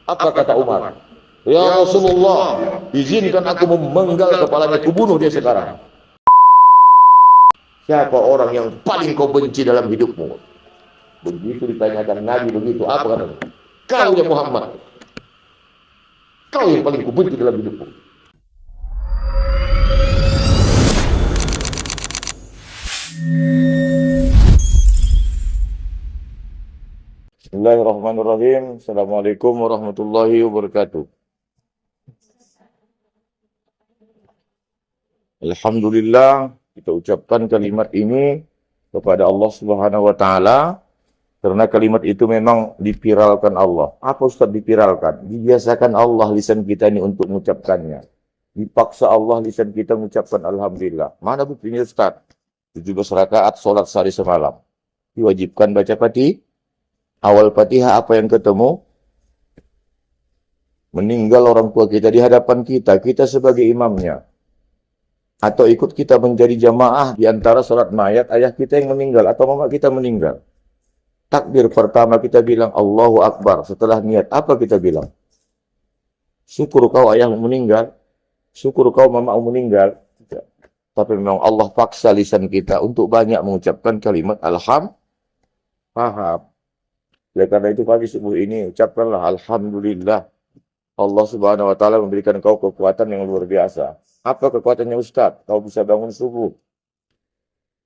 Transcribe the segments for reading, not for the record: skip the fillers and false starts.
Apa kata Umar? Ya Rasulullah, izinkan aku memenggal kepalanya, kubunuh dia sekarang. Siapa orang yang paling kau benci dalam hidupmu? Begitu ditanyakan Nabi begitu, apa katanya? Kau ya Muhammad. Kau yang paling kubenci dalam hidupmu. Bismillahirrahmanirrahim. Assalamualaikum warahmatullahi wabarakatuh. Alhamdulillah, kita ucapkan kalimat ini kepada Allah Subhanahu wa taala karena kalimat itu memang dipiralkan Allah. Apa Ustaz dipiralkan? Dibiasakan Allah lisan kita ini untuk mengucapkannya. Dipaksa Allah lisan kita mengucapkan alhamdulillah. Mana buktinya Ustaz? 17 rakaat salat sehari semalam. Diwajibkan baca awal Fatihah, apa yang ketemu? Meninggal orang tua kita di hadapan kita, kita sebagai imamnya. Atau ikut kita menjadi jamaah di antara sholat mayat ayah kita yang meninggal atau mama kita meninggal. Takbir pertama kita bilang Allahu Akbar. Setelah niat apa kita bilang? Syukur kau ayahmu meninggal. Syukur kau mamamu meninggal. Tidak. Tapi memang Allah paksa lisan kita untuk banyak mengucapkan kalimat paham. Oleh karena itu pagi subuh ini ucapkanlah alhamdulillah. Allah Subhanahu wa taala memberikan kau kekuatan yang luar biasa. Apa kekuatannya Ustaz? Kau bisa bangun subuh.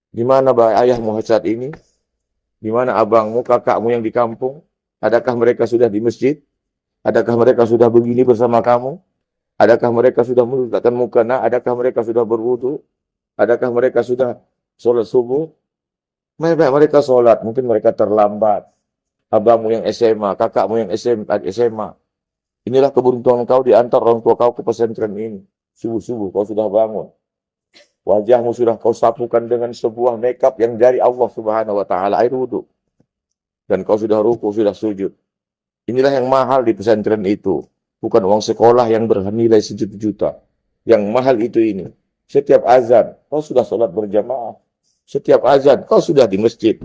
Di mana ayahmu saat ini? Di mana abangmu, kakakmu yang di kampung? Adakah mereka sudah di masjid? Adakah mereka sudah begini bersama kamu? Adakah mereka sudah menundukkan mukena? Adakah mereka sudah berwudu? Adakah mereka sudah sholat subuh? Mereka sholat, mungkin mereka terlambat. Abangmu yang SMA, kakakmu yang SMA. Inilah keberuntungan kau diantar orang tua kau ke pesantren ini. Subuh-subuh kau sudah bangun. Wajahmu sudah kau sapukan dengan sebuah makeup yang dari Allah Subhanahu wa taala, air wudu. Dan kau sudah ruku, sudah sujud. Inilah yang mahal di pesantren itu. Bukan uang sekolah yang bernilai sejuta-juta. Yang mahal itu ini. Setiap azan kau sudah sholat berjamaah. Setiap azan kau sudah di masjid.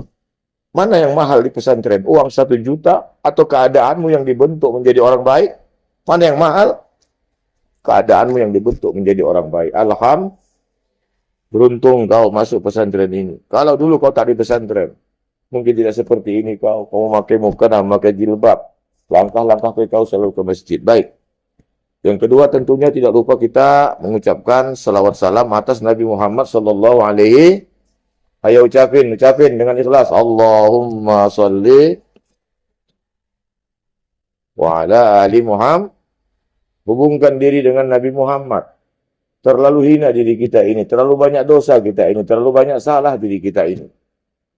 Mana yang mahal di pesantren? Uang 1 juta atau keadaanmu yang dibentuk menjadi orang baik? Mana yang mahal? Keadaanmu yang dibentuk menjadi orang baik. Alhamdulillah, beruntung kau masuk pesantren ini. Kalau dulu kau tak di pesantren, mungkin tidak seperti ini kau memakai mukena, memakai jilbab. Langkah-langkah kau selalu ke masjid. Baik. Yang kedua tentunya tidak lupa kita mengucapkan salawat salam atas Nabi Muhammad sallallahu alaihi. Ayo ucapin dengan ikhlas. Allahumma sholli wa ala ali Muhammad. Hubungkan diri dengan Nabi Muhammad. Terlalu hina diri kita ini. Terlalu banyak dosa kita ini. Terlalu banyak salah diri kita ini.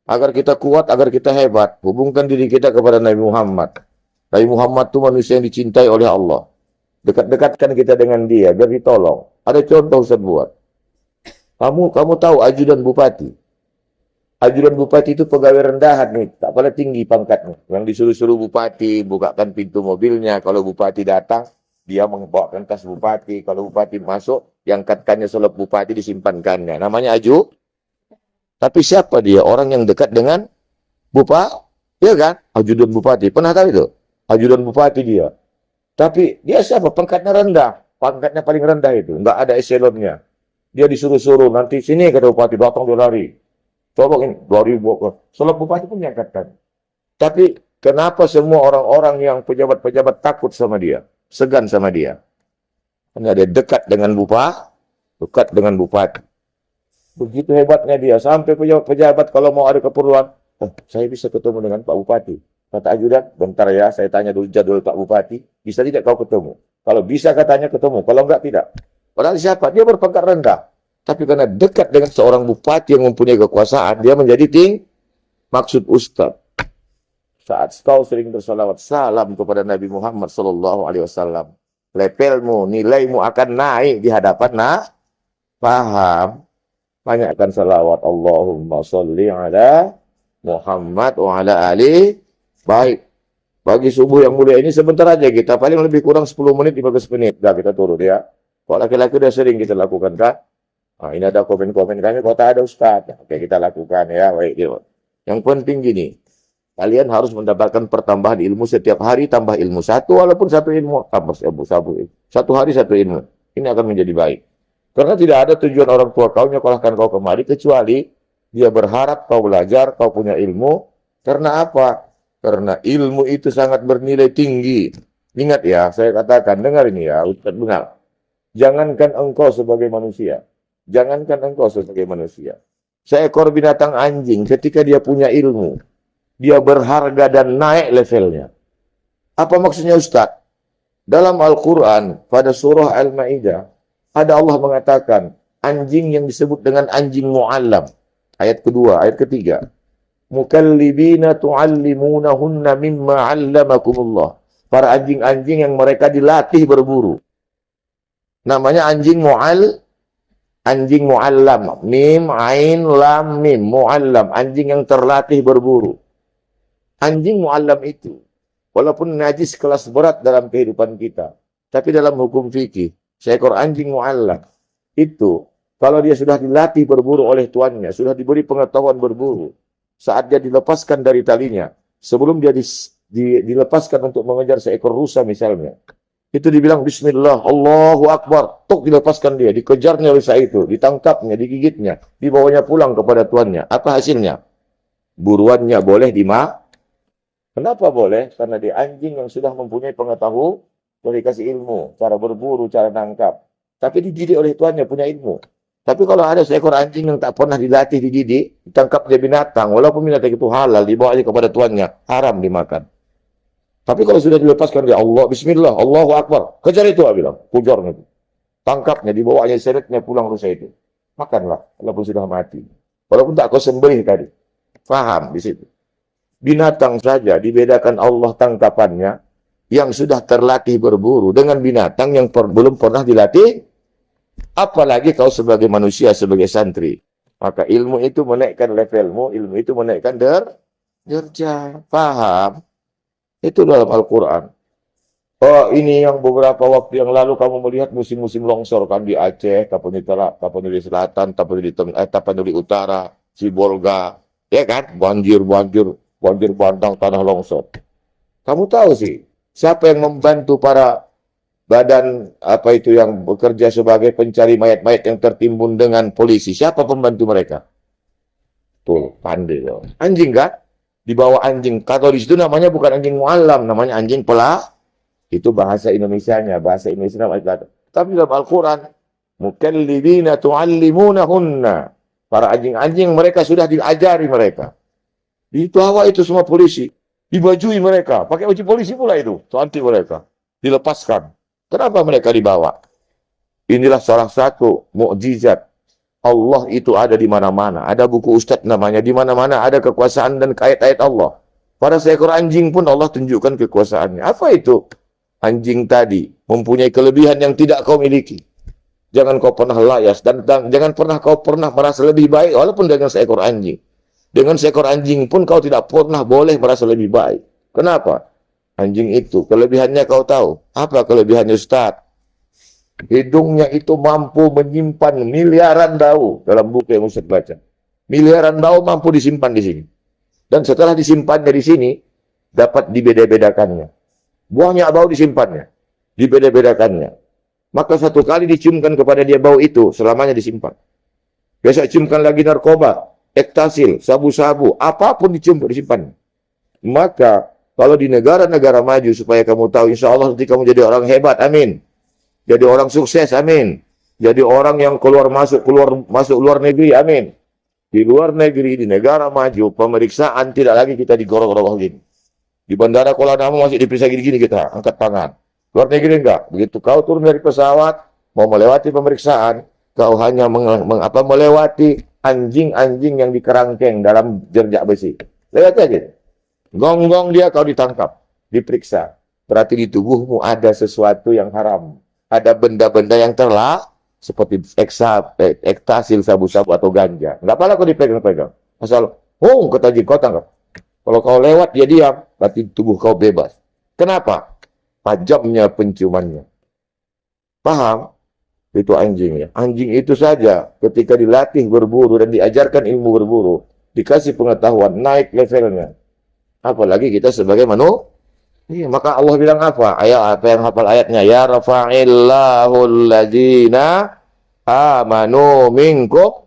Agar kita kuat, agar kita hebat. Hubungkan diri kita kepada Nabi Muhammad. Nabi Muhammad itu manusia yang dicintai oleh Allah. Dekat-dekatkan kita dengan dia. Biar ditolong. Ada contoh Ustaz buat. Kamu tahu ajudan bupati. Ajudan bupati itu pegawai rendahan nih. Tak boleh tinggi pangkatnya. Yang disuruh-suruh bupati. Bukakan pintu mobilnya. Kalau bupati datang. Dia membawakan tas bupati. Kalau bupati masuk, diangkatkannya selop bupati, disimpankannya. Namanya aju. Tapi siapa dia? Orang yang dekat dengan bupati. Iya kan? Ajudan bupati. Pernah tahu itu? Ajudan bupati dia. Tapi dia siapa? Pangkatnya rendah. Pangkatnya paling rendah itu. Nggak ada eselonnya. Dia disuruh-suruh. Nanti sini kata bupati. Datang dia lari. Coba ini. 2000. Selop bupati pun diangkatkan. Tapi kenapa semua orang-orang yang pejabat-pejabat takut sama dia? Segan sama dia. Karena dia dekat dengan bupati. Begitu hebatnya dia. Sampai pejabat kalau mau ada keperluan. Oh, saya bisa ketemu dengan Pak Bupati. Kata ajudan, bentar ya, saya tanya dulu jadwal Pak Bupati. Bisa tidak kau ketemu? Kalau bisa katanya ketemu. Kalau enggak, tidak. Padahal siapa? Dia berpangkat rendah. Tapi karena dekat dengan seorang bupati yang mempunyai kekuasaan, dia menjadi maksud Ustaz. Saat kau sering bersalawat salam kepada Nabi Muhammad sallallahu alaihi wasallam, levelmu, nilaimu akan naik di hadapan paham. Banyakkan salawat Allahumma sholli ala Muhammad wa ala ali. Baik. Pagi subuh yang mulia ini sebentar aja kita, paling lebih kurang 10 menit, 15 menit. Dah kita turun ya. Kalau laki-laki udah sering kita lakukan kan? Nah, ini ada komen-komen kami, kok tak ada Ustaz. Oke, kita lakukan ya. Baik. Yang penting gini. Kalian harus mendapatkan pertambahan ilmu setiap hari, tambah ilmu satu, walaupun satu ilmu, tambah satu hari satu ilmu. Ini akan menjadi baik. Karena tidak ada tujuan orang tua kau nyekolahkan kau kemari, kecuali dia berharap kau belajar, kau punya ilmu. Karena apa? Karena ilmu itu sangat bernilai tinggi. Ingat ya, saya katakan, dengar ini ya, Ustaz dengar. Jangankan engkau sebagai manusia. Jangankan engkau sebagai manusia. Seekor binatang anjing ketika dia punya ilmu, dia berharga dan naik levelnya. Apa maksudnya Ustaz? Dalam Al-Quran, pada surah Al-Ma'idah, ada Allah mengatakan, anjing yang disebut dengan anjing mu'allam. Ayat kedua, ayat ketiga. Mukallibina tu'allimunahunna mimma 'allamakumullah. Para anjing-anjing yang mereka dilatih berburu. Namanya anjing mu'allam. Mim, ain, lam, mim. Mu'allam. Anjing yang terlatih berburu. Anjing mu'allam itu, walaupun najis kelas berat dalam kehidupan kita, tapi dalam hukum fikih, seekor anjing mu'allam itu, kalau dia sudah dilatih berburu oleh tuannya, sudah diberi pengetahuan berburu, saat dia dilepaskan dari talinya, sebelum dia dilepaskan untuk mengejar seekor rusa misalnya, itu dibilang Bismillah, Allahu Akbar, tok dilepaskan dia, dikejarnya rusa itu, ditangkapnya, digigitnya, dibawanya pulang kepada tuannya. Apa hasilnya? Buruannya boleh dimakan. Kenapa boleh? Karena dia anjing yang sudah mempunyai pengetahuan, sudah dikasih ilmu, cara berburu, cara nangkap. Tapi dididik oleh tuannya, punya ilmu. Tapi kalau ada seekor anjing yang tak pernah dilatih, dididik, ditangkap dia binatang, walaupun binatang itu halal, dibawanya kepada tuannya, haram dimakan. Tapi kalau sudah dilepaskan dia, Allah, Bismillah, Allahu Akbar, kejar itu, bilang, pujarnya itu. Tangkapnya, dibawanya, seretnya pulang rusa itu. Makanlah, walaupun sudah mati. Walaupun tak kau sembelih tadi. Faham di situ. Binatang saja dibedakan Allah tangkapannya yang sudah terlatih berburu dengan binatang yang belum pernah dilatih, apalagi kau sebagai manusia, sebagai santri. Maka ilmu itu menaikkan levelmu, ilmu itu menaikkan derajat. Paham? Itu dalam Al-Quran. Oh, ini yang beberapa waktu yang lalu kamu melihat musim-musim longsor kan di Aceh, Tapanuli Selatan, Tapanuli Utara, Sibolga, ya kan? Banjir bandang, tanah longsor. Kamu tahu sih, siapa yang membantu para badan apa itu yang bekerja sebagai pencari mayat-mayat yang tertimbun dengan polisi? Siapa pembantu mereka? Tuh, pandai loh. Anjing kan? Dibawa anjing. Kalau di situ namanya bukan anjing mu'allam, namanya anjing pelak. Itu bahasa Indonesianya, bahasa Indonesia namanya. Tapi dalam Al-Quran, mukallibina tu'allimunahunna. Para anjing-anjing mereka sudah diajari mereka. Dibawa itu semua polisi. Dibajui mereka. Pakai baju polisi pula itu. Cantik mereka. Dilepaskan. Kenapa mereka dibawa? Inilah salah satu mukjizat. Allah itu ada di mana-mana. Ada buku Ustadz namanya. Di mana-mana ada kekuasaan dan ayat-ayat Allah. Pada seekor anjing pun Allah tunjukkan kekuasaannya. Apa itu? Anjing tadi mempunyai kelebihan yang tidak kau miliki. Jangan kau pernah layas. Dan jangan kau pernah merasa lebih baik walaupun dengan seekor anjing. Dengan seekor anjing pun kau tidak pernah boleh merasa lebih baik. Kenapa? Anjing itu, kelebihannya kau tahu. Apa kelebihannya Ustaz? Hidungnya itu mampu menyimpan miliaran bau. Dalam buku yang Ustaz baca. Miliaran bau mampu disimpan di sini. Dan setelah disimpannya di sini, dapat dibeda-bedakannya. Buahnya bau disimpannya. Dibeda-bedakannya. Maka satu kali diciumkan kepada dia bau itu, selamanya disimpan. Besok ciumkan lagi narkoba, ektasil, sabu-sabu, apapun disimpan. Maka kalau di negara-negara maju, supaya kamu tahu, insya Allah nanti kamu jadi orang hebat, amin. Jadi orang sukses, amin. Jadi orang yang keluar masuk luar negeri, amin. Di luar negeri, di negara maju, pemeriksaan tidak lagi kita digorok-gorok gini. Di bandara Kuala Namu masih diperiksa gini-gini kita, angkat tangan. Luar negeri enggak. Begitu kau turun dari pesawat, mau melewati pemeriksaan, kau hanya melewati anjing-anjing yang dikerangkeng dalam jerjak besi. Lewat aja. Gonggong dia, kau ditangkap, diperiksa. Berarti di tubuhmu ada sesuatu yang haram. Ada benda-benda yang terlarang, seperti ektasil, sabu-sabu, atau ganja. Nggak apa-apa kau dipegang-pegang. Asal, ketajik kau tangkap. Kalau kau lewat, dia diam, berarti tubuh kau bebas. Kenapa? Tajamnya penciumannya. Paham? Itu anjing ya. Anjing itu saja, ketika dilatih berburu dan diajarkan ilmu berburu, dikasih pengetahuan, naik levelnya. Apalagi kita sebagai manusia. Iya, maka Allah bilang apa? Ayat apa yang hafal ayatnya? Ya rafa'illahu alladzina amanu minkum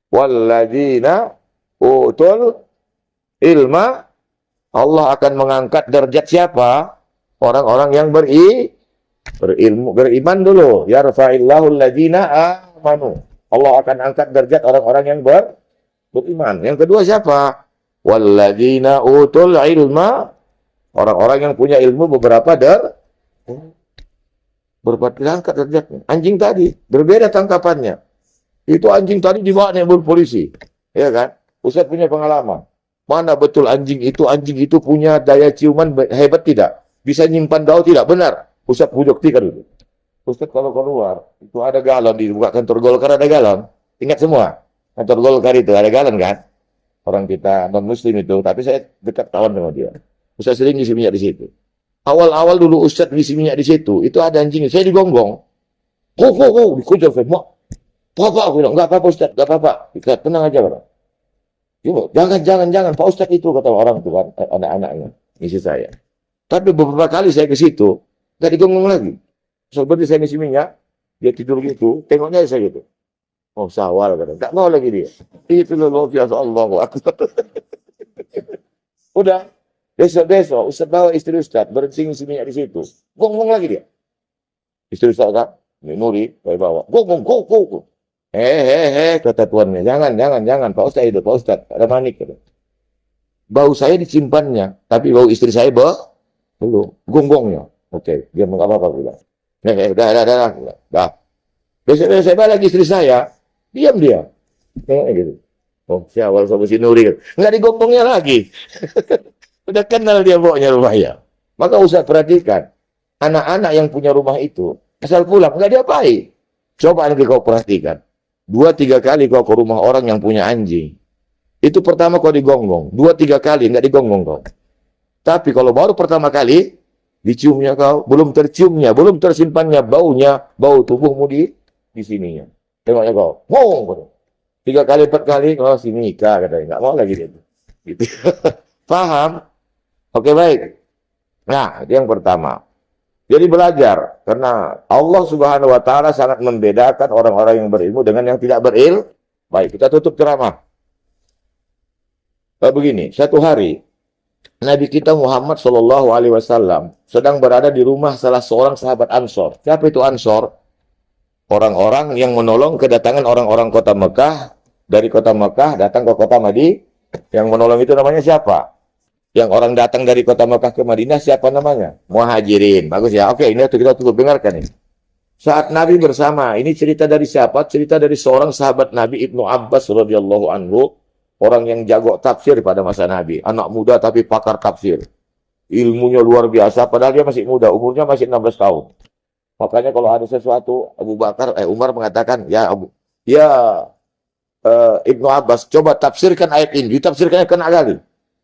walladzina utul ilma. Allah akan mengangkat derajat siapa? Orang-orang yang berilmu, beriman dulu. Ya rafa'illahu alladzina amanu. Allah akan angkat derajat orang-orang yang beriman. Yang kedua siapa? Walladzina utul ilma. Orang-orang yang punya ilmu beberapa diangkat derajatnya. Anjing tadi berbeda tangkapannya. Itu anjing tadi dibawa nih polisi, ya kan? Ustaz punya pengalaman. Mana betul anjing itu punya daya ciuman hebat tidak? Bisa nyimpan daun tidak? Benar. Ustaz buktikan dulu. Ustaz kalau keluar itu ada galon di kantor Golkar, ada galon. Ingat semua. Kantor Golkar itu ada galon kan? Orang kita non muslim itu, tapi saya dekat kawan sama dia. Ustaz sering ngisi minyak di situ. Awal-awal dulu Ustaz ngisi minyak di situ, itu ada anjing. Saya digonggong. Dikujar saya. Apa? Aku bilang, enggak apa-apa Ustaz, enggak apa-apa. Tenang aja, Bang. Jangan. Pak Ustaz itu, kata orang itu kan, anak-anaknya, ngisi saya. Tapi beberapa kali saya ke situ, enggak digonggong lagi. Seperti saya ngisi minyak, dia tidur gitu, tengoknya saya gitu. Oh, sawal, kata. Enggak mau lagi dia. Itu loh, biasa Allah. Udah. Besok Ustaz bawa istri Ustaz berhenti ngisi minyak di situ. Gonggong lagi dia. Istri Ustaz kan, Nuri, saya bawa. Gonggong. Kata tuannya. Jangan. Pak Ustaz itu, Pak Ustaz. Ada manik. Kata. Bau saya disimpannya, tapi bau istri saya belum. Gonggongnya. Oke, dia nggak apa-apa bilang. Dah. Besok saya bawa lagi istri saya. Diam dia. Kayak gitu. Oh, si awal sama si Nuri. Nggak digonggongnya lagi. Udah kenal dia bawanya rumahnya. Maka usah perhatikan. Anak-anak yang punya rumah itu, asal pulang, nggak diapain. Coba nanti kau perhatikan. 2-3 kali kau ke rumah orang yang punya anjing. Itu pertama kau digonggong. 2-3 kali nggak digonggong kau. Tapi kalau baru pertama kali, diciumnya kau, belum terciumnya, belum tersimpannya baunya, bau tubuhmu di sininya. Tengoknya kau. Ngomong. 3 kali, 4 kali, oh si nikah katanya. Nggak mau lagi dia. Gitu. Paham? Oke, baik. Nah, itu yang pertama. Jadi belajar. Karena Allah Subhanahu wa Ta'ala sangat membedakan orang-orang yang berilmu dengan yang tidak berilmu. Baik, kita tutup ceramah. Begini, satu hari Nabi kita Muhammad Shallallahu Alaihi Wasallam sedang berada di rumah salah seorang sahabat Ansor. Siapa itu Ansor? Orang-orang yang menolong kedatangan orang-orang kota Mekah. Dari kota Mekah datang ke kota Madinah. Yang menolong itu namanya siapa? Yang orang datang dari kota Mekah ke Madinah siapa namanya? Muhajirin. Bagus ya. Oke, ini kita tunggu dengarkan ini. Saat Nabi bersama, ini cerita dari siapa? Cerita dari seorang sahabat Nabi Ibnu Abbas radhiyallahu anhu, orang yang jago tafsir pada masa Nabi, anak muda tapi pakar tafsir. Ilmunya luar biasa padahal dia masih muda, umurnya masih 16 tahun. Makanya kalau ada sesuatu Umar mengatakan, Ibnu Abbas, coba tafsirkan ayat ini. Ditafsirkannya kena kali.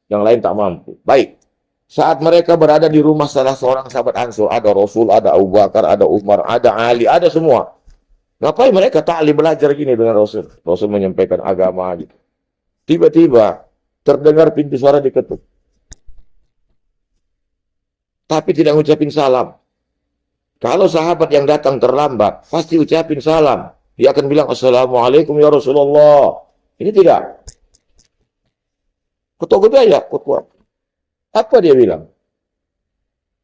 Yang lain tak mampu. Baik. Saat mereka berada di rumah salah seorang sahabat Ansor, ada Rasul, ada Abu Bakar, ada Umar, ada Ali, ada semua. Ngapain mereka ta'lim belajar gini dengan Rasul? Rasul menyampaikan agama gitu. Tiba-tiba terdengar pintu suara diketuk. Tapi tidak ngucapin salam. Kalau sahabat yang datang terlambat, pasti ucapin salam. Dia akan bilang, Assalamualaikum ya Rasulullah. Ini tidak. Ketuk-ketuk aja. Apa dia bilang?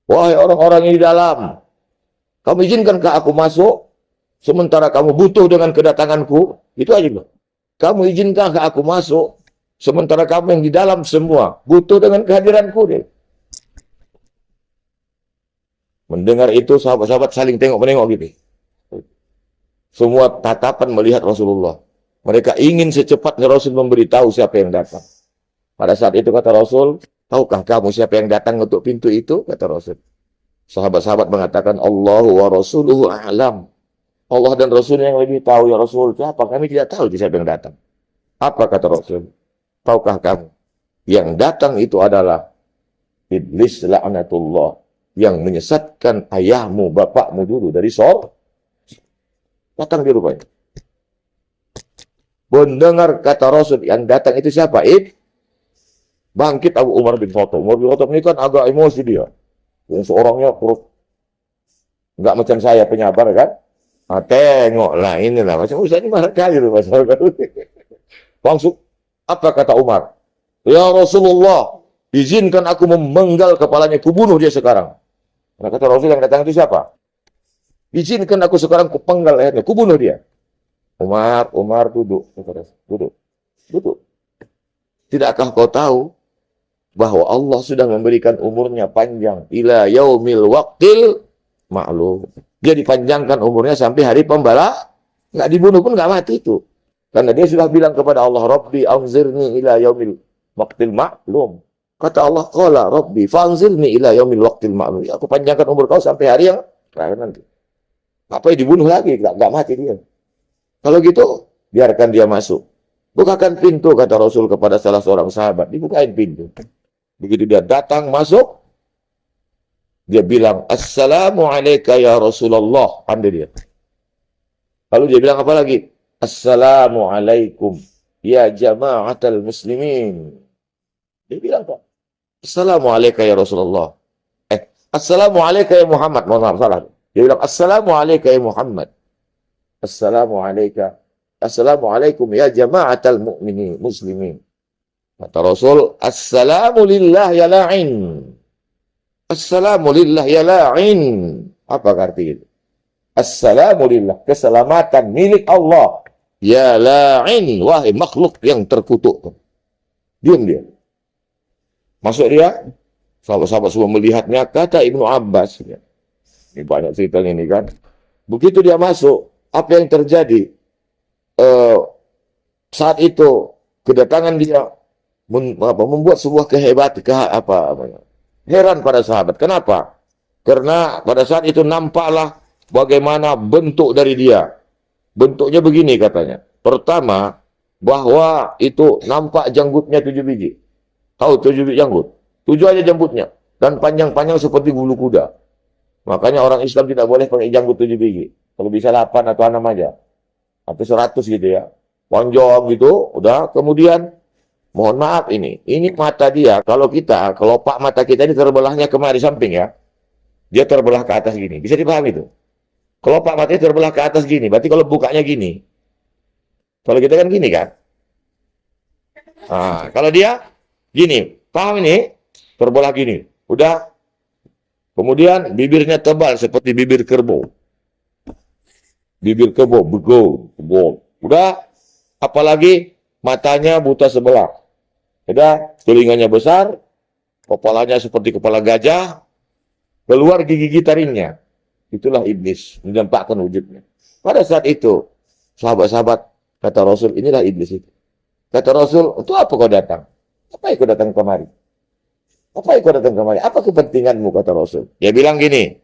Wahai orang-orang yang di dalam, kamu izinkankah aku masuk? Sementara kamu butuh dengan kedatanganku? Itu aja bilang. Kamu izinkankah aku masuk? Sementara kamu yang di dalam semua butuh dengan kehadiranku deh. Mendengar itu sahabat-sahabat saling tengok-menengok gitu. Semua tatapan melihat Rasulullah. Mereka ingin secepatnya Rasul memberitahu siapa yang datang. Pada saat itu kata Rasul, tahukah kamu siapa yang datang untuk pintu itu? Kata Rasul. Sahabat-sahabat mengatakan, Allahu wa Rasuluhu a'lam. Allah dan Rasulnya yang lebih tahu ya Rasul. Siapa? Kami tidak tahu siapa yang datang. Apa kata Rasul? Tahukah kamu? Yang datang itu adalah Iblis la'natullah. Yang menyesatkan ayahmu, bapakmu dulu dari surga. Datang di rumahnya. Mendengar kata Rasul yang datang itu siapa? Bangkit Abu Umar bin Khattab. Umar bin Khattab ini kan agak emosi dia. Yang seorangnya terus nggak macam saya penyabar kan. Nah, tengoklah inilah macam Ustaz ini marah kali tuh masalah. Langsung apa kata Umar? Ya Rasulullah, izinkan aku memenggal kepalanya, kubunuh dia sekarang. Nah, kata Rasul yang datang itu siapa? Izinkan aku sekarang kupenggal lehernya, kubunuh dia. Umar duduk, duduk. Tidakkah kau tahu bahwa Allah sudah memberikan umurnya panjang ila yaumil waqtil ma'lum. Dia dipanjangkan umurnya sampai hari pembala, nggak dibunuh pun nggak mati itu. Karena dia sudah bilang kepada Allah, Rabbi anzirni ila yaumil waqtil ma'lum. Kata Allah, qala Rabbi fanzirni ila yaumil waqtil ma'lum. Aku panjangkan umur kau sampai hari yang nanti. Apa yang dibunuh lagi? Nggak mati dia. Kalau gitu, biarkan dia masuk. Bukakan pintu, kata Rasul kepada salah seorang sahabat. Dibukain pintu. Begitu dia datang, masuk. Dia bilang, Assalamualaikum ya Rasulullah. Ambil dia. Lalu dia bilang apa lagi? Assalamualaikum ya jama'atal muslimin. Dia bilang apa? Assalamualaikum ya Rasulullah. Assalamualaikum ya Muhammad. Mohon maaf, salah. Dia bilang, Assalamualaikum ya Muhammad. Assalamualaikum ya jama'atal mu'minin muslimin. Kata Rasul, Assalamu lillah ya la'in. Assalamu lillah ya la'in. Apa arti itu? Assalamu lillah, keselamatan milik Allah. Ya la'in, wahai makhluk yang terkutuk. Diam dia. Masuk dia, sahabat-sahabat semua melihatnya, kata Ibnu Abbas. Ini banyak cerita ini kan. Begitu dia masuk, apa yang terjadi? Saat itu kedatangan dia membuat sebuah heran pada sahabat. Kenapa? Karena pada saat itu nampaklah bagaimana bentuk dari dia. Bentuknya begini katanya. Pertama, bahwa itu nampak janggutnya 7 biji. Tahu 7 biji janggut? 7 aja janggutnya. Dan panjang-panjang seperti bulu kuda. Makanya orang Islam tidak boleh pakai janggut 7 biji. Kalau bisa 8 atau 6 aja. Atau 100 gitu ya. Panjang gitu, udah. Kemudian, mohon maaf ini mata dia. Kalau kelopak mata kita ini terbelahnya kemari samping ya. Dia terbelah ke atas gini. Bisa dipahami itu? Kelopak matanya terbelah ke atas gini. Berarti kalau bukanya gini. Kalau kita kan gini kan. Nah, kalau dia gini. Paham ini? Terbelah gini. Udah. Kemudian bibirnya tebal seperti bibir kerbau. Bibir kerbau, begol. Udah, apalagi matanya buta sebelah. Udah, telinganya besar, kepalanya seperti kepala gajah, keluar gigi taringnya. Itulah iblis, menampakkan wujudnya. Pada saat itu, sahabat-sahabat, kata Rasul, inilah iblis itu. Kata Rasul, untuk apa kau datang? Apa kau datang kemari? Apa kepentinganmu, kata Rasul? Dia bilang gini,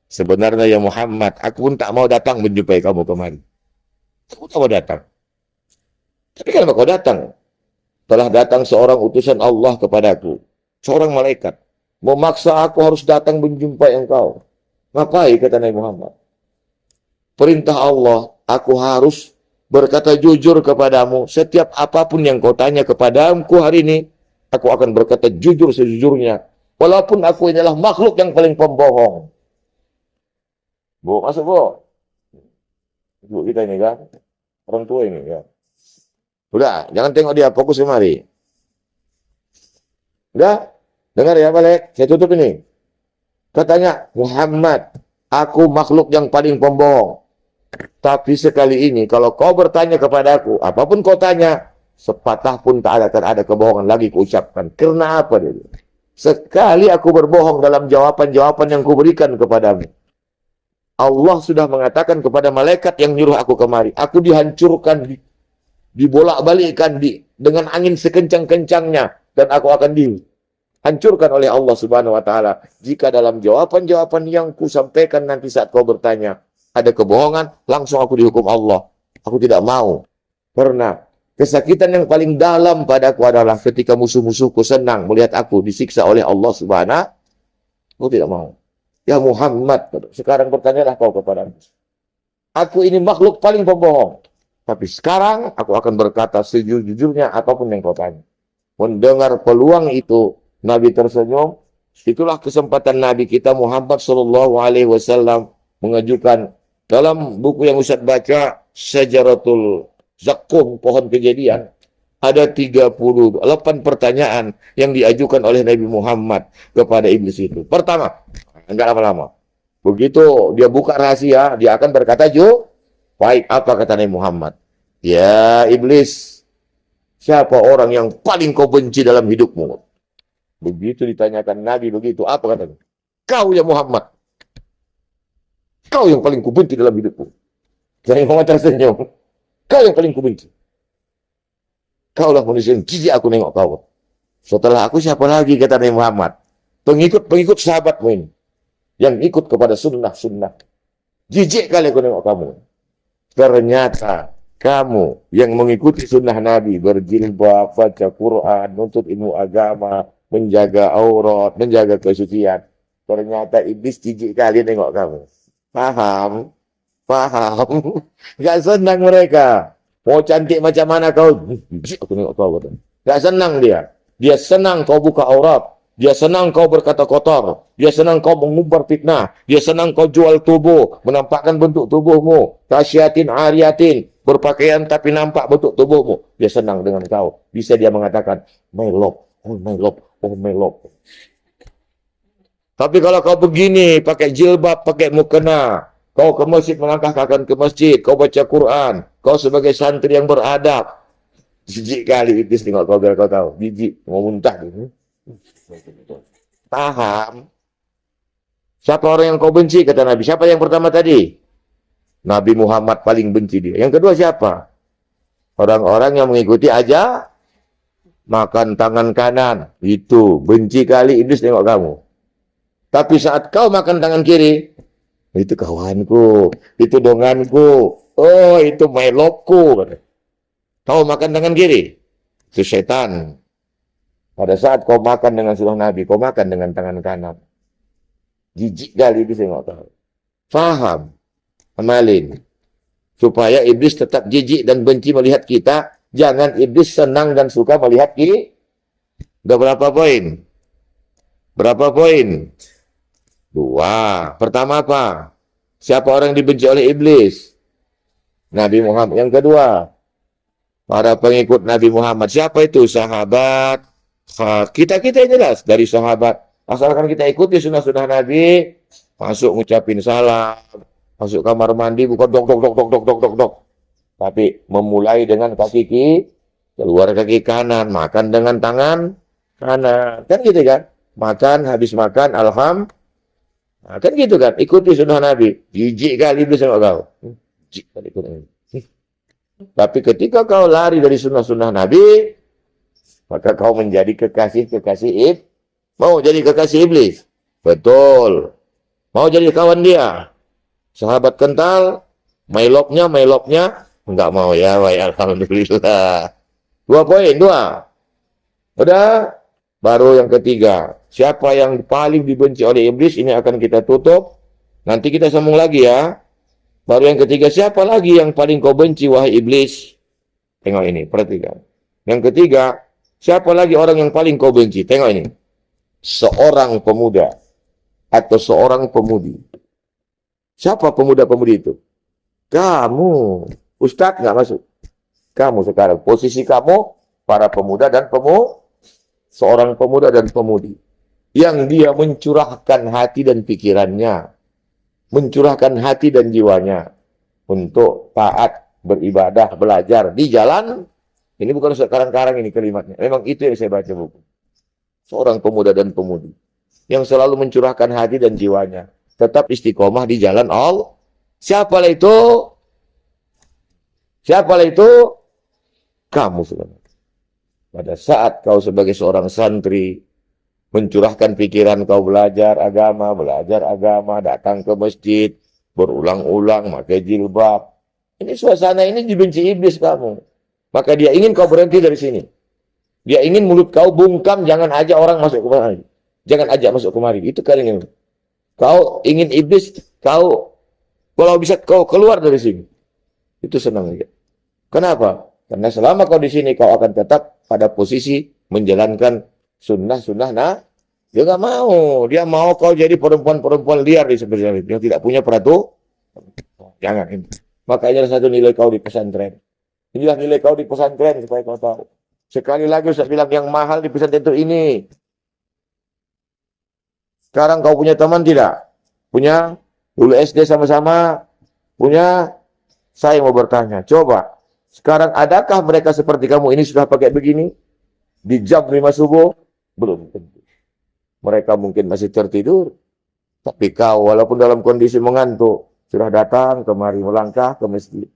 sebenarnya ya Muhammad, aku pun tak mau datang menjumpai kamu kemari. Aku tak mau datang. Tapi kenapa kau datang? Telah datang seorang utusan Allah kepadaku. Seorang malaikat. Memaksa aku harus datang menjumpai engkau. Ngapain, kata Nabi Muhammad? Perintah Allah, aku harus berkata jujur kepadamu. Setiap apapun yang kau tanya kepadaku hari ini, aku akan berkata jujur sejujurnya. Walaupun aku inilah makhluk yang paling pembohong. Bu, masuk Bu. Ibu kita ini kan. Orang tua ini ya. Udah, jangan tengok dia, fokus kemari. Udah, dengar ya balik. Saya tutup ini. Katanya, Muhammad, aku makhluk yang paling pembohong. Tapi sekali ini, kalau kau bertanya kepada aku, apapun kau tanya, sepatah pun tak akan ada kebohongan lagi kuucapkan. Karena apa dia? Sekali aku berbohong dalam jawaban-jawaban yang kuberikan kepadamu. Allah sudah mengatakan kepada malaikat yang nyuruh aku kemari. Aku dihancurkan, dibolak-balikkan dengan angin sekencang-kencangnya. Dan aku akan dihancurkan oleh Allah subhanahu wa ta'ala. Jika dalam jawaban-jawaban yang ku sampaikan nanti saat kau bertanya, ada kebohongan, langsung aku dihukum Allah. Aku tidak mau. Karena kesakitan yang paling dalam padaku adalah ketika musuh-musuhku senang melihat aku disiksa oleh Allah subhanahu. Aku tidak mau. Ya Muhammad, sekarang bertanyalah kau kepadaku. Aku ini makhluk paling pembohong. Tapi sekarang aku akan berkata sejujurnya apapun yang kau tanya. Mendengar peluang itu, Nabi tersenyum. Itulah kesempatan Nabi kita Muhammad Sallallahu Alaihi Wasallam mengajukan dalam buku yang Ustaz baca, Syajaratul Zakum, pohon kejadian, ada 38 pertanyaan yang diajukan oleh Nabi Muhammad kepada iblis itu. Pertama, enggak lama-lama. Begitu dia buka rahasia, dia akan berkata, baik, apa kata Nabi Muhammad? Ya iblis, siapa orang yang paling kau benci dalam hidupmu? Begitu ditanyakan Nabi begitu, apa katanya? Kau ya Muhammad. Kau yang paling kubenci dalam hidupmu. Nabi Muhammad tersenyum. Kau yang paling kubenci. Kaulah manusia yang jijik aku nengok kau. Setelah aku siapa lagi, kata Nabi Muhammad? Pengikut sahabatmu ini. Yang ikut kepada sunnah-sunnah. Jijik kali aku nengok kamu. Ternyata kamu yang mengikuti sunnah Nabi, berjilbab, baca Quran, nuntut ilmu agama, menjaga aurat, menjaga kesucian. Ternyata iblis jijik kali nengok kamu. Paham? Paham? Gak senang mereka. Mau cantik macam mana kau? Jijik aku nengok kau. Gak senang dia. Dia senang kau buka aurat. Dia senang kau berkata kotor. Dia senang kau mengumbar fitnah. Dia senang kau jual tubuh, menampakkan bentuk tubuhmu. Kasyatin ariyatin, berpakaian tapi nampak bentuk tubuhmu. Dia senang dengan kau. Bisa dia mengatakan, my love, oh my love, oh my love. Tapi kalau kau begini, pakai jilbab, pakai mukena, kau ke masjid, melangkah akan ke masjid, kau baca Quran, kau sebagai santri yang beradab. Jijik kali iblis tengok kau biar kau tahu. Jijik, mau muntah. Paham? Siapa orang yang kau benci, kata Nabi? Siapa yang pertama tadi? Nabi Muhammad paling benci dia. Yang kedua siapa? Orang-orang yang mengikuti aja makan tangan kanan. Itu benci kali iblis tengok kamu. Tapi saat kau makan tangan kiri, itu kawanku, itu donganku, oh itu my love-ku. Kau makan tangan kiri, itu setan. Pada saat kau makan dengan sunnah Nabi, kau makan dengan tangan kanan. Jijik kali iblis tengok kau. Faham? Amalin. Supaya iblis tetap jijik dan benci melihat kita. Jangan iblis senang dan suka melihat kita. Udah berapa poin? Berapa poin? 2. Pertama apa? Siapa orang yang dibenci oleh iblis? Nabi Muhammad. Yang kedua, para pengikut Nabi Muhammad. Siapa itu? Sahabat. Kita jelas dari sahabat. Asalkan kita ikuti sunnah-sunnah Nabi, masuk ngucapin salam, masuk kamar mandi bukan dok. Tapi memulai dengan kaki kiri, keluar kaki kanan, makan dengan tangan kanan. Kan gitu kan? Makan, habis makan, alhamdulillah. Kan gitu kan? Ikuti sunnah Nabi. Jijik kali iblis sama kau. Jijik kali ikut Nabi. Tapi ketika kau lari dari sunnah-sunnah Nabi, maka kau menjadi kekasih-kekasih iblis. Mau jadi kekasih iblis? Betul. Mau jadi kawan dia? Sahabat kental? My love-nya? Enggak mau ya, baik, alhamdulillah. 2 poin, 2. Udah? Baru yang ketiga. Siapa yang paling dibenci oleh iblis? Ini akan kita tutup. Nanti kita sambung lagi ya. Baru yang ketiga. Siapa lagi yang paling kau benci, wahai iblis? Tengok ini, perhatikan. Yang ketiga. Siapa lagi orang yang paling kau benci? Tengok ini. Seorang pemuda atau seorang pemudi. Siapa pemuda-pemudi itu? Kamu. Ustadz nggak masuk. Kamu sekarang. Posisi kamu, para pemuda dan seorang pemuda dan pemudi. Yang dia mencurahkan hati dan pikirannya. Mencurahkan hati dan jiwanya. Untuk taat, beribadah, belajar di jalan. Ini bukan sekarang-karang ini kalimatnya. Memang itu yang saya baca buku. Seorang pemuda dan pemudi. Yang selalu mencurahkan hati dan jiwanya. Tetap istiqomah di jalan Allah. Siapalah itu? Siapalah itu? Kamu sebenarnya. Pada saat kau sebagai seorang santri. Mencurahkan pikiran kau belajar agama, datang ke masjid. Berulang-ulang, pakai jilbab. Ini suasana ini dibenci iblis kamu. Maka dia ingin kau berhenti dari sini. Dia ingin mulut kau bungkam, jangan ajak orang masuk kemari. Jangan ajak masuk kemari. Itu kalian ingin. Kau ingin iblis, kalau bisa kau keluar dari sini. Itu senang aja. Kenapa? Karena selama kau di sini, kau akan tetap pada posisi menjalankan sunnah-sunnah. Nah, dia nggak mau. Dia mau kau jadi perempuan-perempuan liar di seperti itu yang tidak punya peraturan. Jangan ini. Makanya satu nilai kau di pesantren. Inilah nilai kau di pesantren supaya kau tahu. Sekali lagi saya bilang yang mahal di pesantren itu ini. Sekarang kau punya teman tidak? Punya? Dulu SD sama-sama? Punya? Saya mau bertanya. Coba. Sekarang adakah mereka seperti kamu ini sudah pakai begini? Di jam 5 subuh? Belum tentu. Mereka mungkin masih tertidur. Tapi kau walaupun dalam kondisi mengantuk. Sudah datang kemari melangkah ke masjid.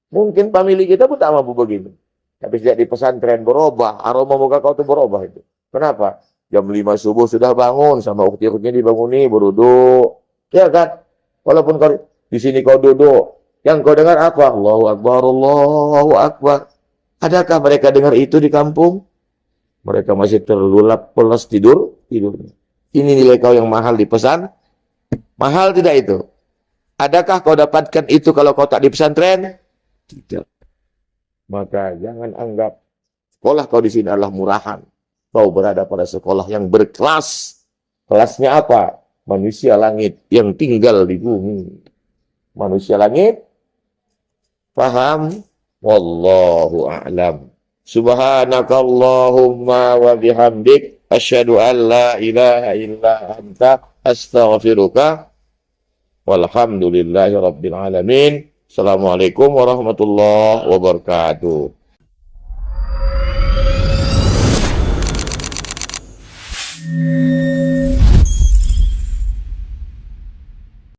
Mungkin famili kita pun tak mampu begini. Tapi sejak di pesantren berubah. Aroma muka kau itu berubah itu. Kenapa? Jam 5 subuh sudah bangun. Sama ukti-uktinya dibanguni. Beruduk. Ya kan? Walaupun kau di sini kau duduk. Yang kau dengar apa? Allahu Akbar, Allahu Akbar. Adakah mereka dengar itu di kampung? Mereka masih terlelap pelas tidur. Ini nilai kau yang mahal di pesan. Mahal tidak itu? Adakah kau dapatkan itu kalau kau tak di pesantren? Tidak. Maka jangan anggap sekolah kau di sini adalah murahan. Kau berada pada sekolah yang berkelas. Kelasnya apa? Manusia langit yang tinggal di bumi. Manusia langit. Paham? Wallahu a'lam. Subhanakallahumma wa bihamdik. Asyhadu an la ilaha illa anta. Astaghfiruka. Walhamdulillahi rabbil alamin. Assalamualaikum warahmatullahi wabarakatuh.